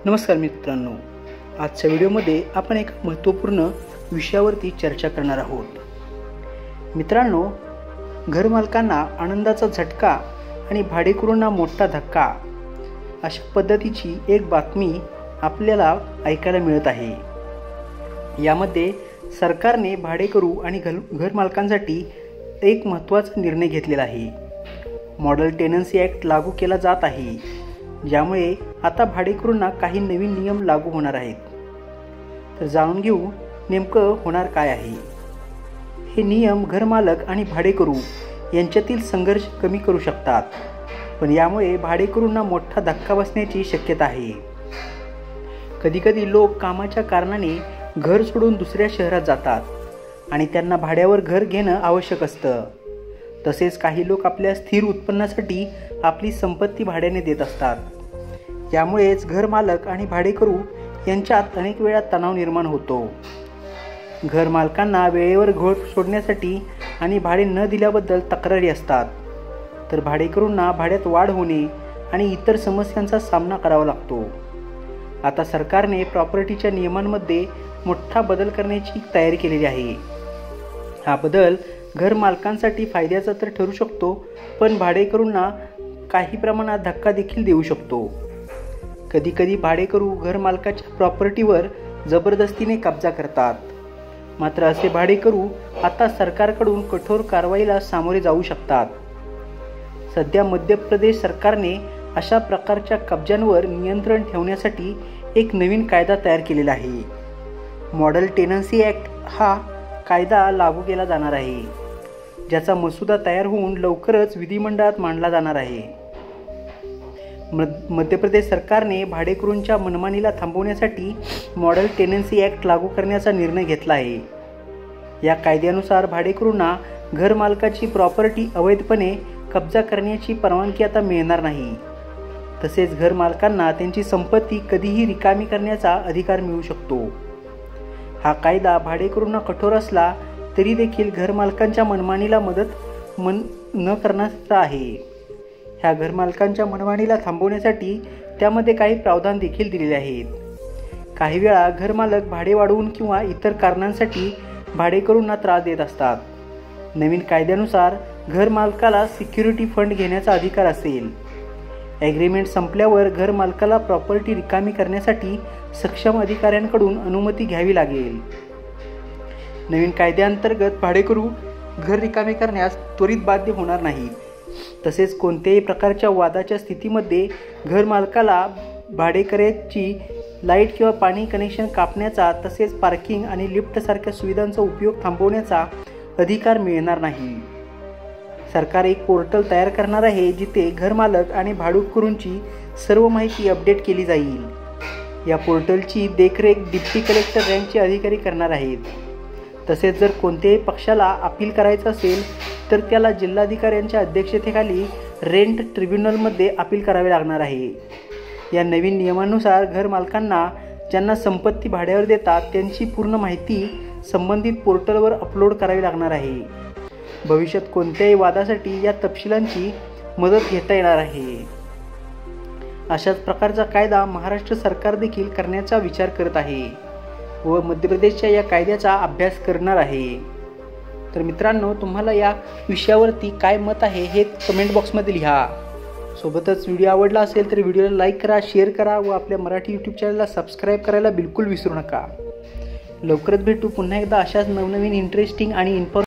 नमस्कार मित्रांनो, आजच्या व्हिडिओमध्ये आपण एक महत्त्वपूर्ण विषयावरती चर्चा करणार आहोत। मित्रांनो, घरमालकांना आनंदाचा झटका आणि भाडेकरूंना मोठा धक्का अशा पद्धतीची एक बातमी आपल्याला ऐकायला मिळत आहे। यामध्ये सरकारने भाडेकरू आणि घरमालकांसाठी एक महत्त्वाचा निर्णय घेतलेला आहे। मॉडेल टेनन्सी ॲक्ट लागू केला जात आहे, ज्यामुळे आता भाडेकरूंना काही नवीन नियम लागू होणार आहेत। तर जाणून घेऊ नेमकं होणार काय आहे। हे नियम घरमालक आणि भाडेकरू यांच्यातील संघर्ष कमी करू शकतात, पण यामुळे भाडेकरूंना मोठा धक्का बसण्याची शक्यता आहे। कधीकधी लोक कामाच्या कारणाने घर सोडून दुसऱ्या शहरात जातात आणि त्यांना भाड्यावर घर घेणं आवश्यक असतं। तसेच काही लोक आपल्या स्थिर उत्पन्नासाठी आपली संपत्ती भाड्याने देत असतात। यामुळेच घरमालक आणि भाडेकरू यांच्यात अनेक वेळा तणाव निर्माण होतो। घरमालकांना वेळेवर घर सोडण्यासाठी आणि भाडे न दिल्याबद्दल तक्रारी असतात, तर भाडेकरूंना भाड्यात वाढ होणे आणि इतर समस्यांचा सामना करावा लागतो। आता सरकारने प्रॉपर्टीच्या नियमांमध्ये मोठा बदल करण्याची तयारी केलेली आहे। हा बदल घरमालकांसाठी फायद्याचा तर ठरू शकतो, पण भाडेकरूंना काही प्रमाणात धक्का देखील देऊ शकतो। कधीकधी भाडेकरू घरमालकाच्या प्रॉपर्टीवर जबरदस्तीने कब्जा करतात, मात्र असे भाडेकरू आता सरकारकडून कठोर कारवाईला सामोरे जाऊ शकतात। सध्या मध्य प्रदेश सरकारने अशा प्रकारच्या कब्जांवर नियंत्रण ठेवण्यासाठी एक नवीन कायदा तयार केलेला आहे। मॉडेल टेनन्सी ॲक्ट हा कायदा लागू केला जाणार आहे, ज्याचा मसुदा तयार होऊन लवकरच विधिमंडळात मांडला जाणार आहे। मध्य प्रदेश सरकारने भाडेकरूंच्या मनमानीला थांबवण्यासाठी मॉडेल टेनन्सी ॲक्ट लागू करण्याचा निर्णय घेतला आहे। या कायद्यानुसार भाडेकरूंना घरमालकाची प्रॉपर्टी अवैधपणे कब्जा करण्याची परवानगी आता मिळणार नाही। तसेच घरमालकांना त्यांची संपत्ती कधीही रिकामी करण्याचा अधिकार मिळू शकतो। हा कायदा भाडेकरूंना कठोर असला तरी देखील घरमालकांच्या मनमानीला मदत न करण्याचा आहे। ह्या घरमालकांच्या मनमानीला थांबवण्यासाठी त्यामध्ये काही प्रावधान देखील दिलेले आहेत। काही वेळा घरमालक भाडे वाढवून किंवा इतर कारणांसाठी भाडेकरूंना त्रास देत असतात। नवीन कायद्यानुसार घरमालकाला सिक्युरिटी फंड घेण्याचा अधिकार असेल। ॲग्रीमेंट संपल्यावर घरमालकाला प्रॉपर्टी रिकामी करण्यासाठी सक्षम अधिकाऱ्यांकडून अनुमती घ्यावी लागेल। नवीन कायद्याअंतर्गत भाडेकरू घर रिकामे करण्यास त्वरित बाध्य होणार नाहीत। तसेच कोणत्याही प्रकारच्या वादाच्या स्थितीमध्ये घरमालकाला भाडेकऱ्याची लाईट किंवा पाणी कनेक्शन कापण्याचा, तसेच पार्किंग आणि लिफ्टसारख्या सुविधांचा उपयोग थांबवण्याचा अधिकार मिळणार नाही। सरकार एक पोर्टल तयार करणार आहे, जिथे घरमालक आणि भाडेकरूंची सर्व माहिती अपडेट केली जाईल। या पोर्टलची देखरेख डिप्टी कलेक्टर रँकचे अधिकारी करणार आहेत। तसेच जर कोणत्याही पक्षाला अपील करायचं असेल तर त्याला जिल्हाधिकाऱ्यांच्या अध्यक्षतेखाली रेंट ट्रिब्युनलमध्ये अपील करावे लागणार आहे। या नवीन नियमानुसार घरमालकांना ज्यांना संपत्ती भाड्यावर देतात त्यांची पूर्ण माहिती संबंधित पोर्टलवर अपलोड करावी लागणार आहे। भविष्यात कोणत्याही वादासाठी या तपशिलांची मदत घेता येणार आहे। अशाच प्रकारचा कायदा महाराष्ट्र सरकार देखील करण्याचा विचार करत आहे व मध्य प्रदेशच्या या कायद्याचा अभ्यास करणार आहे। तर मित्रांनो, तुम्हाला या विषयावरती काय मत आहे हे कमेंट बॉक्समध्ये लिहा। सोबतच व्हिडिओ आवडला असेल तर व्हिडिओला लाईक करा, शेअर करा व आपल्या मराठी यूट्यूब चॅनलला सबस्क्राईब करायला बिलकुल विसरू नका। लवकरच भेटू पुन्हा एकदा अशाच नवनवीन इंटरेस्टिंग आणि